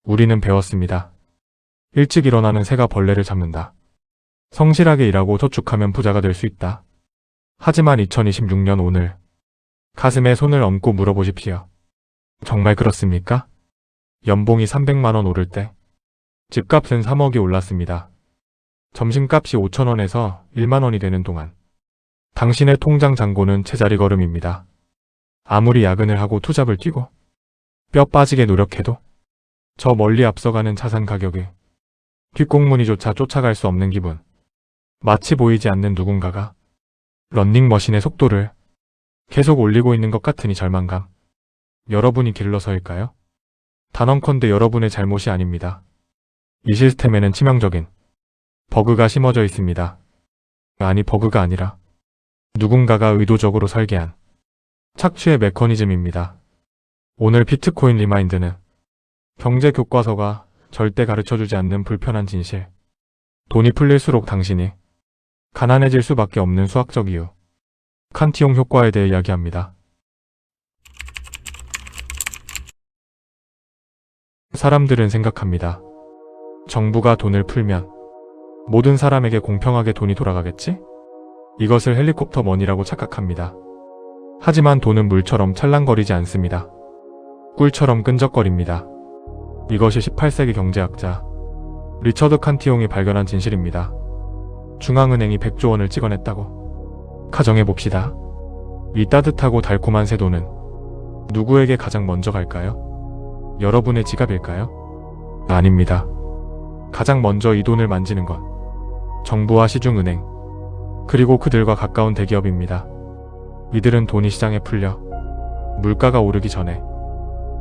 우리는 배웠습니다. 일찍 일어나는 새가 벌레를 잡는다. 성실하게 일하고 저축하면 부자가 될 수 있다. 하지만 2026년 오늘 가슴에 손을 얹고 물어보십시오. 정말 그렇습니까? 연봉이 300만 원 오를 때 집값은 3억이 올랐습니다. 점심값이 5,000원에서 1만 원이 되는 동안 당신의 통장 잔고는 제자리 걸음입니다. 아무리 야근을 하고 투잡을 뛰고 뼈 빠지게 노력해도 저 멀리 앞서가는 자산 가격이 뒷공무니조차 쫓아갈 수 없는 기분. 마치 보이지 않는 누군가가 런닝머신의 속도를 계속 올리고 있는 것 같으니 절망감. 여러분이 길러서일까요? 단언컨대 여러분의 잘못이 아닙니다. 이 시스템에는 치명적인 버그가 심어져 있습니다. 아니, 버그가 아니라 누군가가 의도적으로 설계한 착취의 메커니즘입니다. 오늘 비트코인 리마인드는 경제 교과서가 절대 가르쳐주지 않는 불편한 진실. 돈이 풀릴수록 당신이 가난해질 수밖에 없는 수학적 이유. 칸티용 효과에 대해 이야기합니다. 사람들은 생각합니다. 정부가 돈을 풀면 모든 사람에게 공평하게 돈이 돌아가겠지? 이것을 헬리콥터 머니라고 착각합니다. 하지만 돈은 물처럼 찰랑거리지 않습니다. 꿀처럼 끈적거립니다. 이것이 18세기 경제학자 리처드 칸티용이 발견한 진실입니다. 중앙은행이 100조 원을 찍어냈다고 가정해봅시다. 이 따뜻하고 달콤한 새 돈은 누구에게 가장 먼저 갈까요? 여러분의 지갑일까요? 아닙니다. 가장 먼저 이 돈을 만지는 건 정부와 시중은행, 그리고 그들과 가까운 대기업입니다. 이들은 돈이 시장에 풀려 물가가 오르기 전에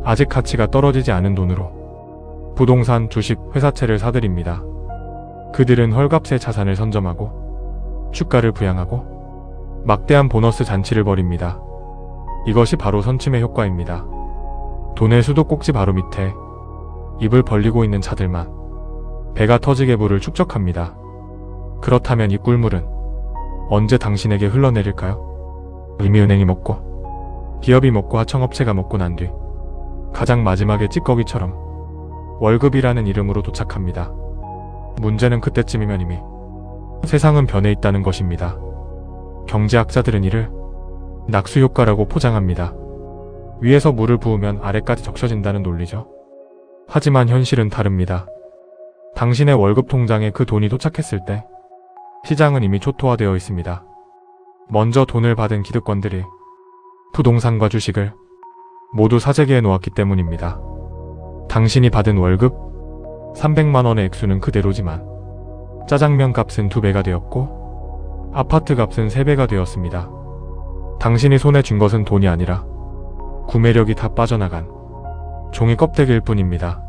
아직 가치가 떨어지지 않은 돈으로 부동산, 주식, 회사채를 사들입니다. 그들은 헐값의 자산을 선점하고 주가를 부양하고 막대한 보너스 잔치를 벌입니다. 이것이 바로 선침의 효과입니다. 돈의 수도꼭지 바로 밑에 입을 벌리고 있는 자들만 배가 터지게 부를 축적합니다. 그렇다면 이 꿀물은 언제 당신에게 흘러내릴까요? 이미 은행이 먹고 기업이 먹고 하청업체가 먹고 난 뒤 가장 마지막에 찌꺼기처럼 월급이라는 이름으로 도착합니다. 문제는 그때쯤이면 이미 세상은 변해 있다는 것입니다. 경제학자들은 이를 낙수효과라고 포장합니다. 위에서 물을 부으면 아래까지 적셔진다는 논리죠. 하지만 현실은 다릅니다. 당신의 월급 통장에 그 돈이 도착했을 때 시장은 이미 초토화되어 있습니다. 먼저 돈을 받은 기득권들이 부동산과 주식을 모두 사재기해 놓았기 때문입니다. 당신이 받은 월급 300만 원의 액수는 그대로지만 짜장면 값은 2배가 되었고 아파트 값은 3배가 되었습니다. 당신이 손에 쥔 것은 돈이 아니라 구매력이 다 빠져나간 종이 껍데기일 뿐입니다.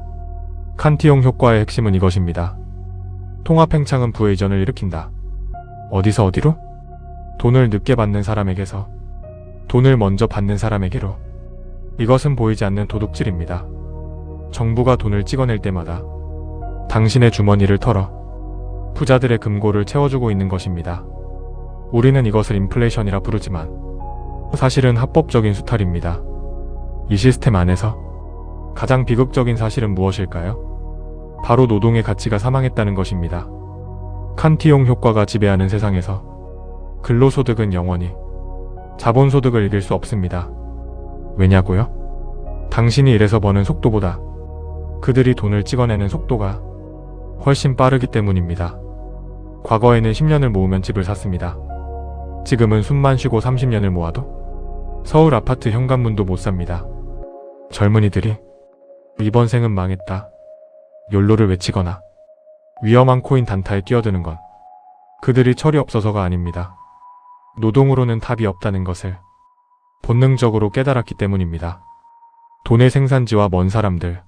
칸티용 효과의 핵심은 이것입니다. 통합팽창은 부의 이전을 일으킨다. 어디서 어디로? 돈을 늦게 받는 사람에게서 돈을 먼저 받는 사람에게로. 이것은 보이지 않는 도둑질입니다. 정부가 돈을 찍어낼 때마다 당신의 주머니를 털어 부자들의 금고를 채워주고 있는 것입니다. 우리는 이것을 인플레이션이라 부르지만 사실은 합법적인 수탈입니다. 이 시스템 안에서 가장 비극적인 사실은 무엇일까요? 바로 노동의 가치가 사망했다는 것입니다. 칸티용 효과가 지배하는 세상에서 근로소득은 영원히 자본소득을 이길 수 없습니다. 왜냐고요? 당신이 일해서 버는 속도보다 그들이 돈을 찍어내는 속도가 훨씬 빠르기 때문입니다. 과거에는 10년을 모으면 집을 샀습니다. 지금은 숨만 쉬고 30년을 모아도 서울 아파트 현관문도 못 삽니다. 젊은이들이 이번 생은 망했다, 욜로를 외치거나 위험한 코인 단타에 뛰어드는 건 그들이 철이 없어서가 아닙니다. 노동으로는 답이 없다는 것을 본능적으로 깨달았기 때문입니다. 돈의 생산지와 먼 사람들,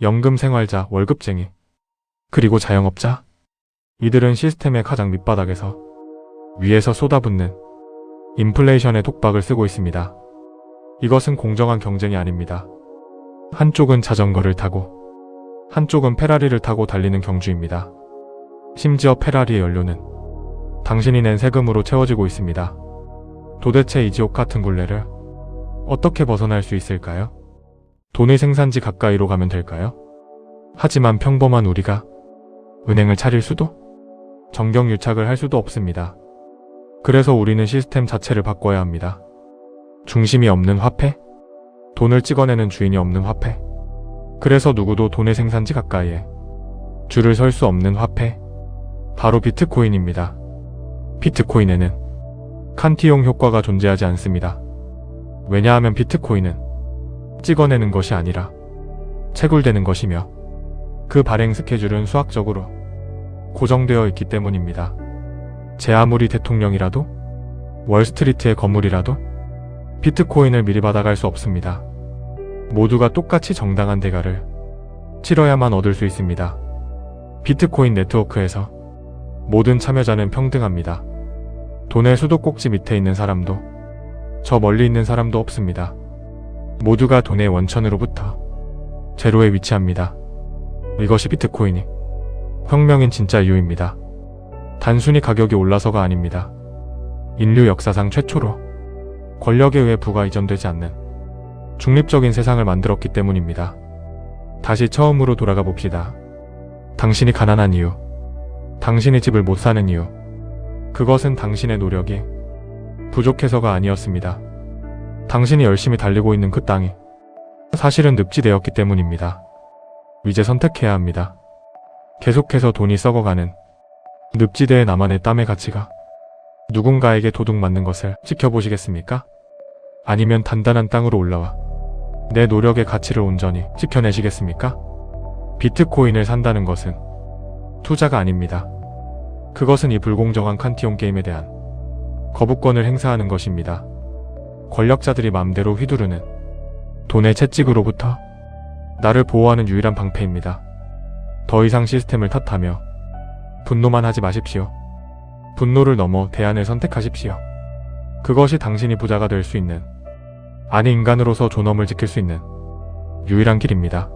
연금 생활자, 월급쟁이, 그리고 자영업자, 이들은 시스템의 가장 밑바닥에서 위에서 쏟아붓는 인플레이션의 독박을 쓰고 있습니다. 이것은 공정한 경쟁이 아닙니다. 한쪽은 자전거를 타고 한쪽은 페라리를 타고 달리는 경주입니다. 심지어 페라리의 연료는 당신이 낸 세금으로 채워지고 있습니다. 도대체 이 지옥 같은 굴레를 어떻게 벗어날 수 있을까요? 돈의 생산지 가까이로 가면 될까요? 하지만 평범한 우리가 은행을 차릴 수도, 정경유착을 할 수도 없습니다. 그래서 우리는 시스템 자체를 바꿔야 합니다. 중심이 없는 화폐, 돈을 찍어내는 주인이 없는 화폐. 그래서 누구도 돈의 생산지 가까이에 줄을 설 수 없는 화폐, 바로 비트코인입니다. 비트코인에는 칸티용 효과가 존재하지 않습니다. 왜냐하면 비트코인은 찍어내는 것이 아니라 채굴되는 것이며 그 발행 스케줄은 수학적으로 고정되어 있기 때문입니다. 제 아무리 대통령이라도, 월스트리트의 건물이라도 비트코인을 미리 받아갈 수 없습니다. 모두가 똑같이 정당한 대가를 치러야만 얻을 수 있습니다. 비트코인 네트워크에서 모든 참여자는 평등합니다. 돈의 수도꼭지 밑에 있는 사람도, 저 멀리 있는 사람도 없습니다. 모두가 돈의 원천으로부터 제로에 위치합니다. 이것이 비트코인이 혁명인 진짜 이유입니다. 단순히 가격이 올라서가 아닙니다. 인류 역사상 최초로 권력에 의해 부가 이전되지 않는 중립적인 세상을 만들었기 때문입니다. 다시 처음으로 돌아가 봅시다. 당신이 가난한 이유, 당신이 집을 못 사는 이유, 그것은 당신의 노력이 부족해서가 아니었습니다. 당신이 열심히 달리고 있는 그 땅이 사실은 늪지대였기 때문입니다. 이제 선택해야 합니다. 계속해서 돈이 썩어가는 늪지대의 나만의 땀의 가치가 누군가에게 도둑맞는 것을 지켜보시겠습니까? 아니면 단단한 땅으로 올라와 내 노력의 가치를 온전히 지켜내시겠습니까? 비트코인을 산다는 것은 투자가 아닙니다. 그것은 이 불공정한 칸티용 게임에 대한 거부권을 행사하는 것입니다. 권력자들이 마음대로 휘두르는 돈의 채찍으로부터 나를 보호하는 유일한 방패입니다. 더 이상 시스템을 탓하며 분노만 하지 마십시오. 분노를 넘어 대안을 선택하십시오. 그것이 당신이 부자가 될 수 있는, 아니 인간으로서 존엄을 지킬 수 있는 유일한 길입니다.